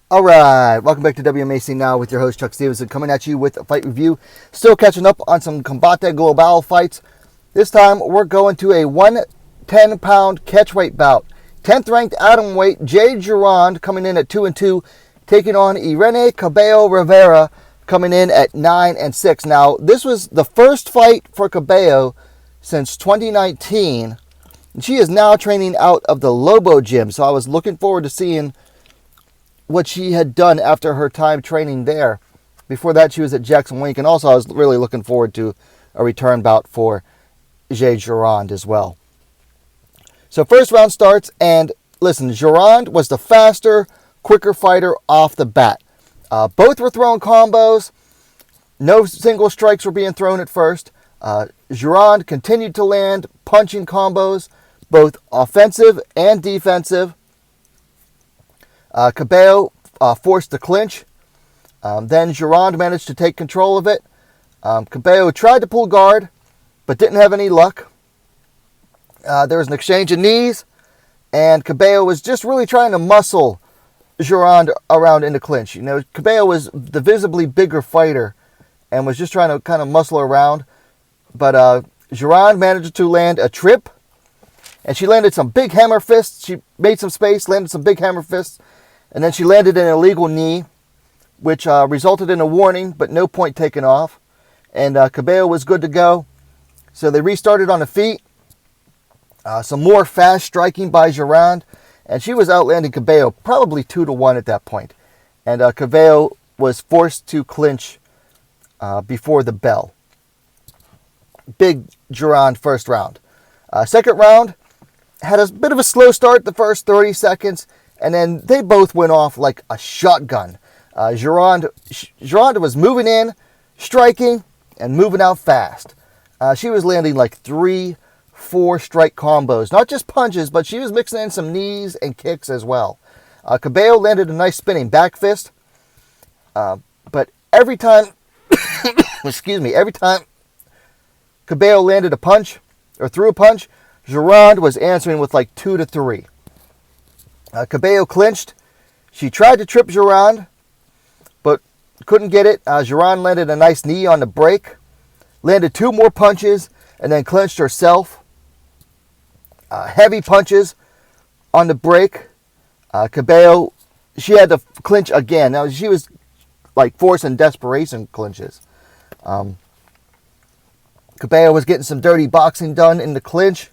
All right, welcome back to WMAC Now with your host Chuck Stevenson, coming at you with a fight review. Still catching up on some Combate Global fights. This time we're going to a 110-pound catchweight bout. 10th ranked atomweight Jade Jorand coming in at 2-2, taking on Irene Cabello Rivera coming in at 9-6. Now, this was the first fight for Cabello since 2019. And she is now training out of the Lobo gym, so I was looking forward to seeing what she had done after her time training there. Before that, she was at Jackson Wink, and also I was really looking forward to a return bout for Jade Jorand as well. So first round starts, and listen, Jorand was the faster, quicker fighter off the bat. Both were throwing combos. No single strikes were being thrown at first. Jorand continued to land punching combos, both offensive and defensive. Cabello forced the clinch. Then Jorand managed to take control of it. Cabello tried to pull guard, but didn't have any luck. There was an exchange of knees, and Cabello was just really trying to muscle Jorand around in the clinch. You know, Cabello was the visibly bigger fighter and was just trying to kind of muscle around. But Jorand managed to land a trip, and she landed some big hammer fists. She made some space, landed some big hammer fists. And then she landed an illegal knee, which resulted in a warning, but no point taken off. And Cabello was good to go. So they restarted on the feet. Some more fast striking by Jorand. And she was outlanding Cabello probably 2-1 at that point. And Cabello was forced to clinch before the bell. Big Jorand first round. Second round had a bit of a slow start the first 30 seconds. And then they both went off like a shotgun. Jorand was moving in, striking, and moving out fast. She was landing like 3-4 strike combos. Not just punches, but she was mixing in some knees and kicks as well. Cabello landed a nice spinning back fist. But every time, every time Cabello landed a punch or threw a punch, Jorand was answering with like 2 to 3. Cabello clinched. She tried to trip Jorand, but couldn't get it. Jorand landed a nice knee on the break, landed 2 more punches, and then clinched herself. Heavy punches on the break. Cabello, she had to clinch again. Now, she was like forcing desperation clinches. Cabello was getting some dirty boxing done in the clinch.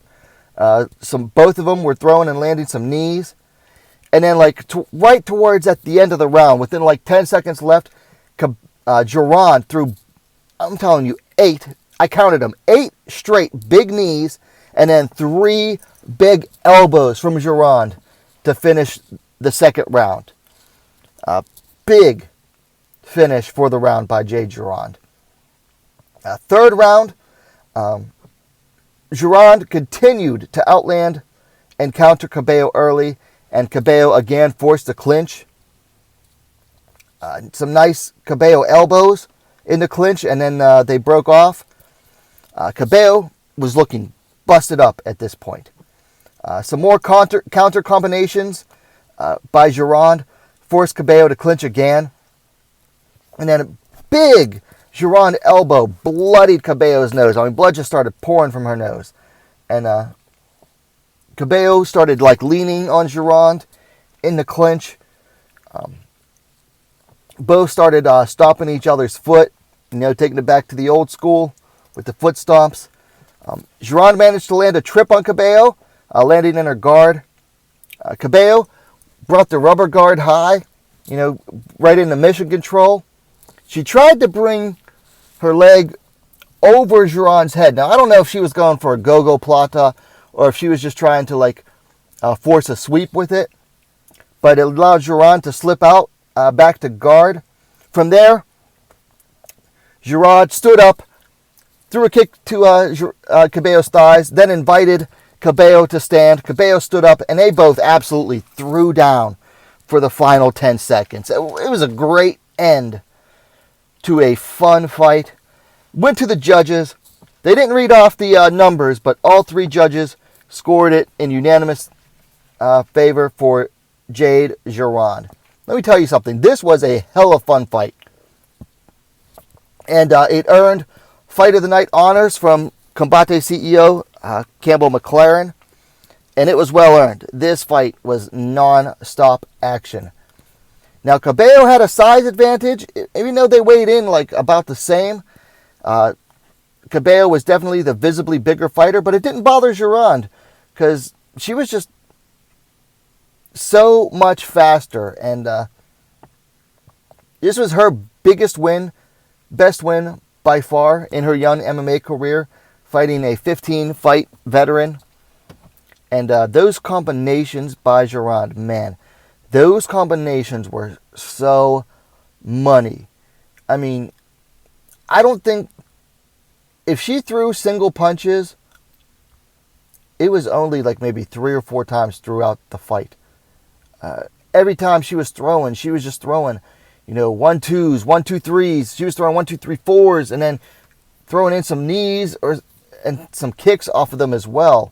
Both of them were throwing and landing some knees. And then, like, right towards at the end of the round, within like 10 seconds left, Jorand threw, I'm telling you, 8. I counted them. 8 straight big knees, and then 3 big elbows from Jorand to finish the second round. Big finish for the round by Jade Jorand. Third round, Jorand continued to outland and counter Cabello early. And Cabello again forced the clinch. Some nice Cabello elbows in the clinch, and then they broke off. Cabello was looking busted up at this point. Some more counter combinations by Jorand forced Cabello to clinch again. And then a big Jorand elbow bloodied Cabello's nose. I mean, blood just started pouring from her nose. And Cabello started like leaning on Jorand in the clinch. Both started stomping each other's foot, taking it back to the old school with the foot stomps. Jorand managed to land a trip on Cabello, landing in her guard. Cabello brought the rubber guard high, right into mission control. She tried to bring her leg over Jorand's head. Now, I don't know if she was going for a go-go plata or if she was just trying to force a sweep with it. But it allowed Jorand to slip out back to guard. From there, Jorand stood up, threw a kick to Cabello's thighs, then invited Cabello to stand. Cabello stood up, and they both absolutely threw down for the final 10 seconds. It was a great end to a fun fight. Went to the judges. They didn't read off the numbers, but all 3 judges scored it in unanimous favor for Jade Jorand. let me tell you something. This was a hell of a fun fight. And it earned Fight of the Night honors from Combate CEO Campbell McLaren. And it was well earned. This fight was non-stop action. Now, Cabello had a size advantage, even though they weighed in like about the same. Cabello was definitely the visibly bigger fighter, but it didn't bother Jorand because she was just so much faster. And this was her biggest win, best win by far in her young MMA career, fighting a 15-fight veteran. And those combinations by Jorand, man, those combinations were so money. I mean, I don't think if she threw single punches, it was only like maybe 3 or 4 times throughout the fight. Every time she was just throwing, 1-2s, 1-2-3s. She was throwing 1-2-3-4s, and then throwing in some knees and some kicks off of them as well.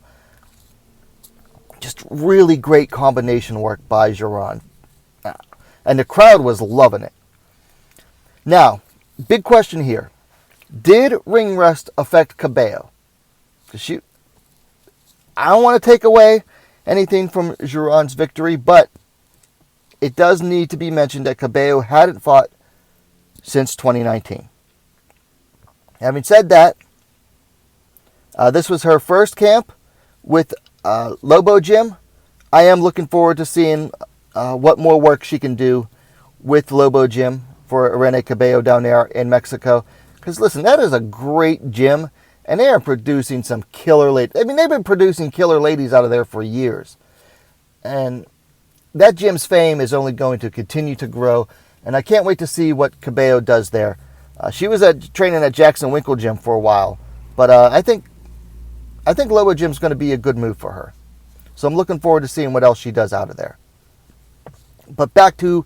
Just really great combination work by Jorand. And the crowd was loving it. Now, big question here. Did ring rust affect Cabello? I don't want to take away anything from Jorand's victory, but it does need to be mentioned that Cabello hadn't fought since 2019. Having said that, this was her first camp with Lobo Gym. I am looking forward to seeing what more work she can do with Lobo Gym for Irene Cabello down there in Mexico. Because listen, that is a great gym, and they are producing some killer ladies. I mean, they've been producing killer ladies out of there for years. And that gym's fame is only going to continue to grow, and I can't wait to see what Cabello does there. She was training at Jackson Winkle Gym for a while, but I think Lobo Gym's going to be a good move for her. So I'm looking forward to seeing what else she does out of there. But back to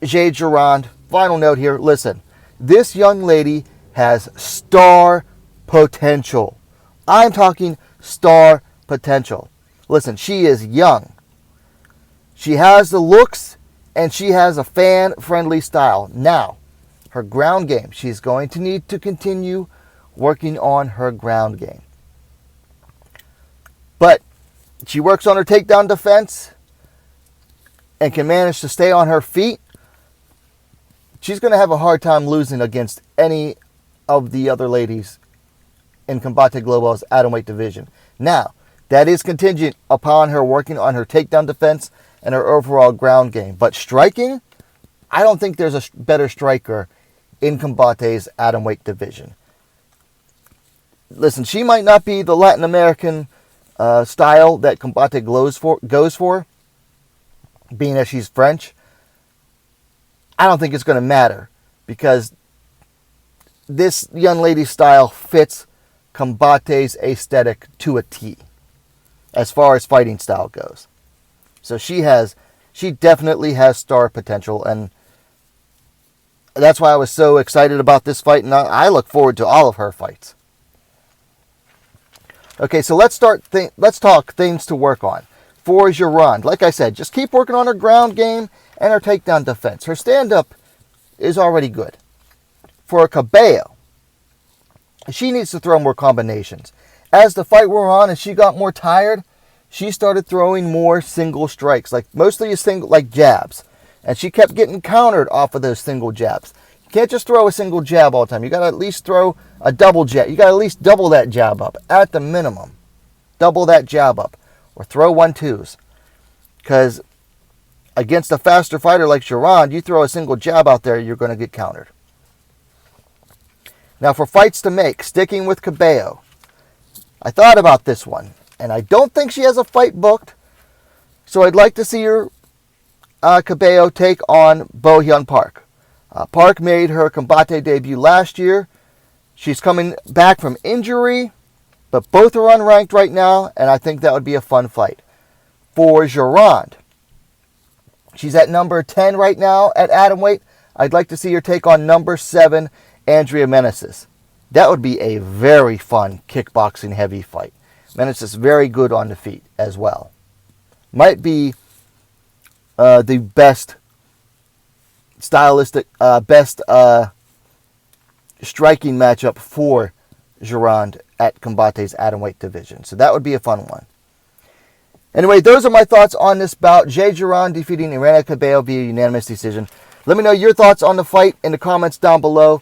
Jade Jorand. Final note here. Listen, this young lady has star potential. I'm talking star potential. Listen, she is young. She has the looks, and she has a fan-friendly style. Now, her ground game. She's going to need to continue working on her ground game. But she works on her takedown defense and can manage to stay on her feet. She's going to have a hard time losing against any of the other ladies in Combate Global's atomweight division. Now, that is contingent upon her working on her takedown defense and her overall ground game. But striking, I don't think there's a better striker in Combate's atomweight division. Listen, she might not be the Latin American style that Combate goes for, being that she's French. I don't think it's going to matter because this young lady's style fits Combate's aesthetic to a T as far as fighting style goes. So she definitely has star potential, and that's why I was so excited about this fight, and I look forward to all of her fights. Okay, so let's talk things to work on for Jorand. Like I said, just keep working on her ground game and her takedown defense. Her stand-up is already good. For Cabello, she needs to throw more combinations. As the fight wore on and she got more tired, she started throwing more single strikes, like mostly like jabs. And she kept getting countered off of those single jabs. You can't just throw a single jab all the time. You got to at least throw a double jab. You got to at least double that jab up at the minimum. Double that jab up. Or throw 1-2s. Because against a faster fighter like Jorand, you throw a single jab out there, you're going to get countered. Now for fights to make, sticking with Cabello, I thought about this one. And I don't think she has a fight booked. So I'd like to see her, Cabello, take on Bo Hyun Park. Park made her Combate debut last year. She's coming back from injury, but both are unranked right now, and I think that would be a fun fight. For Jorand, she's at number 10 right now at atomweight. I'd like to see her take on number 7, Andrea Meneses. That would be a very fun kickboxing heavy fight. Meneses is very good on the feet as well. Might be the best stylistic, best striking matchup for Jorand at Combate's atomweight division. So that would be a fun one. Anyway, those are my thoughts on this bout. Jade Jorand defeating Irene Cabello via unanimous decision. Let me know your thoughts on the fight in the comments down below.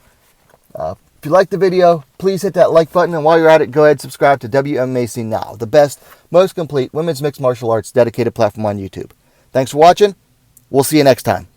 If you like the video, please hit that like button. And while you're at it, go ahead and subscribe to Wmma Now, the best, most complete women's mixed martial arts dedicated platform on YouTube. Thanks for watching. We'll see you next time.